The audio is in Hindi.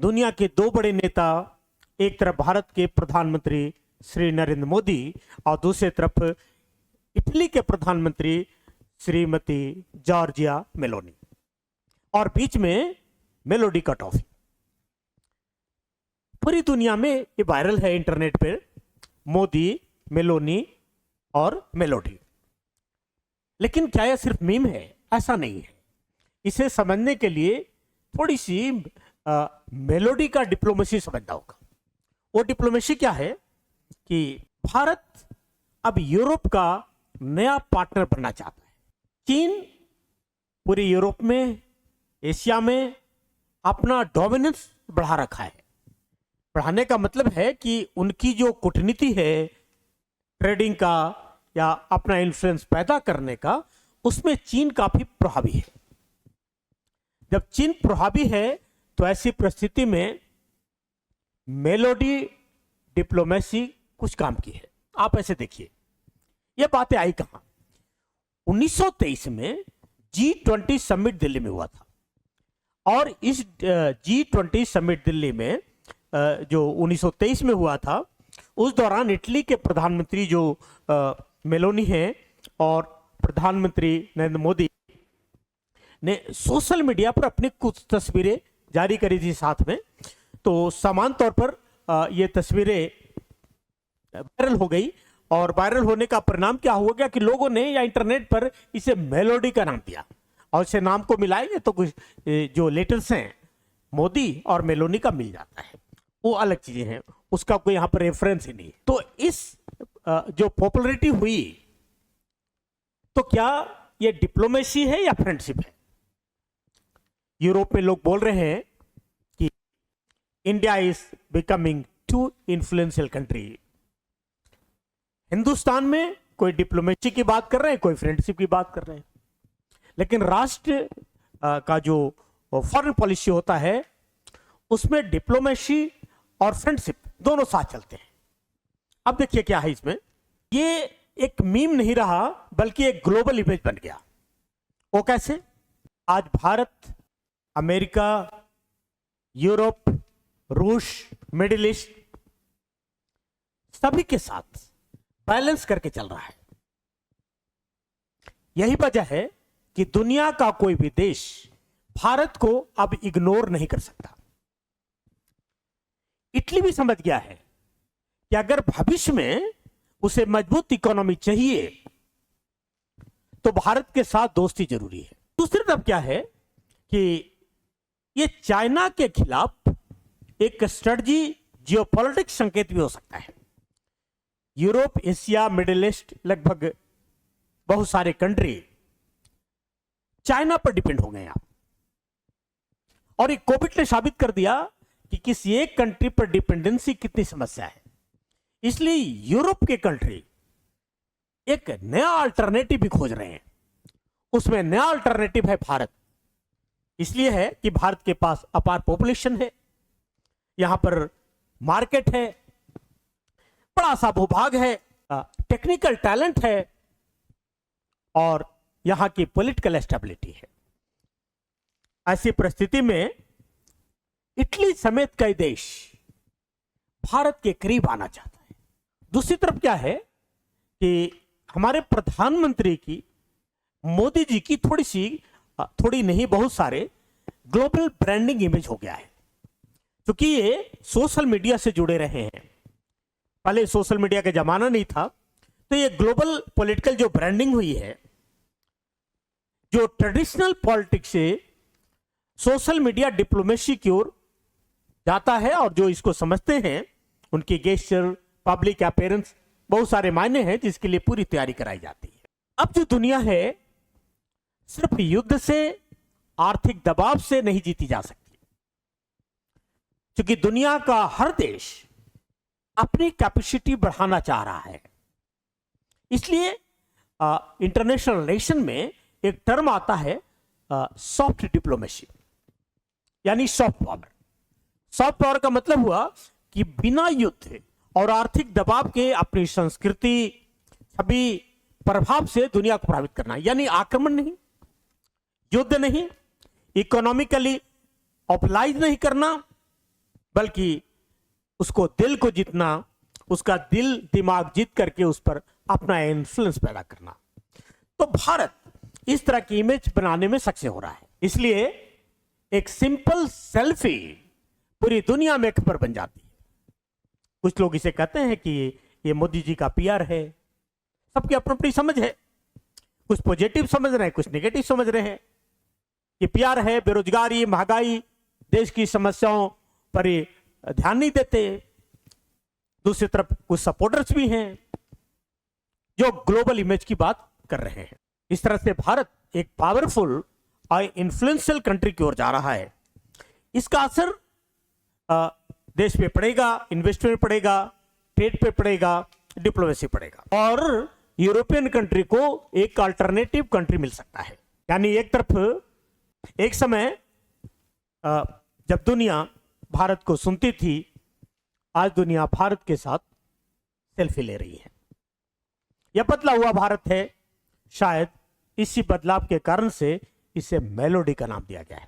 दुनिया के दो बड़े नेता, एक तरफ भारत के प्रधानमंत्री श्री नरेंद्र मोदी और दूसरी तरफ इटली के प्रधानमंत्री श्रीमती जॉर्जिया मेलोनी, और बीच में मेलोडी का टॉफी। पूरी दुनिया में ये वायरल है इंटरनेट पे, मोदी, मेलोनी और मेलोडी। लेकिन क्या यह सिर्फ मीम है? ऐसा नहीं है। इसे समझने के लिए थोड़ी सी मेलोडी का डिप्लोमेसी समझना होगा। वो डिप्लोमेसी क्या है कि भारत अब यूरोप का नया पार्टनर बनना चाहता है। चीन पूरे यूरोप में, एशिया में अपना डोमिनेंस बढ़ा रखा है। बढ़ाने का मतलब है कि उनकी जो कूटनीति है ट्रेडिंग का या अपना इन्फ्लुएंस पैदा करने का, उसमें चीन काफी प्रभावी है। जब चीन प्रभावी है तो ऐसी परिस्थिति में मेलोडी डिप्लोमेसी कुछ काम की है। आप ऐसे देखिए, यह बातें आई कहां? 1923 में G20 समिट दिल्ली में हुआ था, और इस G20 समिट दिल्ली में जो 1923 में हुआ था, उस दौरान इटली के प्रधानमंत्री जो मेलोनी हैं और प्रधानमंत्री नरेंद्र मोदी ने सोशल मीडिया पर अपनी कुछ तस्वीरें जारी करी थी साथ में। तो समान तौर पर ये तस्वीरें वायरल हो गई, और वायरल होने का परिणाम क्या हुआ गया कि लोगों ने या इंटरनेट पर इसे मेलोडी का नाम दिया, और इसे नाम को मिलाएंगे तो कुछ जो लेटर्स हैं मोदी और मेलोनी का मिल जाता है। वो अलग चीजें हैं, उसका कोई यहाँ पर रेफरेंस ही नहीं। तो इस जो पॉपुलैरिटी हुई, तो क्या ये डिप्लोमेसी है या फ्रेंडशिप है? यूरोप में लोग बोल रहे हैं कि India is becoming too influential country. Hindustan में कोई डिप्लोमेसी की बात कर रहे हैं, कोई फ्रेंडशिप की बात कर रहे हैं, लेकिन राष्ट्र का जो फॉरेन पॉलिसी होता है उसमें डिप्लोमेसी और फ्रेंडशिप दोनों साथ चलते हैं। अब देखिए क्या है इसमें, ये एक मीम नहीं रहा बल्कि एक ग्लोबल इमेज बन गया। वो कैसे? आज भारत, अमेरिका, यूरोप, रूस, मिडिल ईस्ट सभी के साथ बैलेंस करके चल रहा है। यही वजह है कि दुनिया का कोई भी देश भारत को अब इग्नोर नहीं कर सकता। इटली भी समझ गया है कि अगर भविष्य में उसे मजबूत इकोनॉमी चाहिए तो भारत के साथ दोस्ती जरूरी है। दूसरी तरफ क्या है कि ये चाइना के खिलाफ एक स्ट्रेटजी जियोपॉलिटिक्स संकेत भी हो सकता है। यूरोप, एशिया, मिडिल ईस्ट, लगभग बहुत सारे कंट्री चाइना पर डिपेंड हो गए आप, और ये कोविड ने साबित कर दिया कि किसी एक कंट्री पर डिपेंडेंसी कितनी समस्या है। इसलिए यूरोप के कंट्री एक नया अल्टरनेटिव भी खोज रहे हैं। उसमें नया अल्टरनेटिव है भारत। इसलिए है कि भारत के पास अपार पॉपुलेशन है, यहां पर मार्केट है, बड़ा सा भूभाग है, टेक्निकल टैलेंट है, और यहां की पॉलिटिकल स्टेबिलिटी है। ऐसी परिस्थिति में इटली समेत कई देश भारत के करीब आना चाहता है। दूसरी तरफ क्या है कि हमारे प्रधानमंत्री की, मोदी जी की थोड़ी नहीं बहुत सारे ग्लोबल ब्रांडिंग इमेज हो गया है, क्योंकि ये सोशल मीडिया से जुड़े रहे हैं। पहले सोशल मीडिया का जमाना नहीं था, तो ये ग्लोबल पॉलिटिकल जो ब्रांडिंग हुई है, जो ट्रेडिशनल पॉलिटिक्स से सोशल मीडिया डिप्लोमेसी की ओर जाता है, और जो इसको समझते हैं उनकी गेस्चर, पब्लिक अपीयरेंस, बहुत सारे मायने हैं जिसके लिए पूरी तैयारी कराई जाती है। अब जो दुनिया है सिर्फ युद्ध से, आर्थिक दबाव से नहीं जीती जा सकती, क्योंकि दुनिया का हर देश अपनी कैपेसिटी बढ़ाना चाह रहा है। इसलिए इंटरनेशनल रिलेशन में एक टर्म आता है सॉफ्ट डिप्लोमेसी, यानी सॉफ्ट पावर। सॉफ्ट पावर का मतलब हुआ कि बिना युद्ध और आर्थिक दबाव के अपनी संस्कृति, छवि, प्रभाव से दुनिया को प्रभावित करना, यानी आक्रमण नहीं, युद्ध नहीं, इकोनॉमिकली ऑपलाइज नहीं करना, बल्कि उसको दिल को जीतना, उसका दिल दिमाग जीत करके उस पर अपना इन्फ्लुएंस पैदा करना। तो भारत इस तरह की इमेज बनाने में सक्सेस हो रहा है। इसलिए एक सिंपल सेल्फी पूरी दुनिया में खबर बन जाती है। कुछ लोग इसे कहते हैं कि ये मोदी जी का पीआर है। सबकी अपनी अपनी समझ है, कुछ पॉजिटिव समझ रहे हैं, कुछ नेगेटिव समझ रहे हैं। ये पीआर है, बेरोजगारी, महंगाई, देश की समस्याओं पर ये ध्यान नहीं देते। दूसरी तरफ कुछ सपोर्टर्स भी हैं जो ग्लोबल इमेज की बात कर रहे हैं। इस तरह से भारत एक पावरफुल और इन्फ्लुएंशियल कंट्री की ओर जा रहा है। इसका असर देश पे पड़ेगा, इन्वेस्टमेंट पड़ेगा, ट्रेड पे पड़ेगा, डिप्लोमेसी पड़ेगा, और यूरोपियन कंट्री को एक अल्टरनेटिव कंट्री मिल सकता है। यानी एक तरफ एक समय जब दुनिया भारत को सुनती थी, आज दुनिया भारत के साथ सेल्फी ले रही है। यह बदला हुआ भारत है। शायद इसी बदलाव के कारण से इसे मेलोडी का नाम दिया गया है।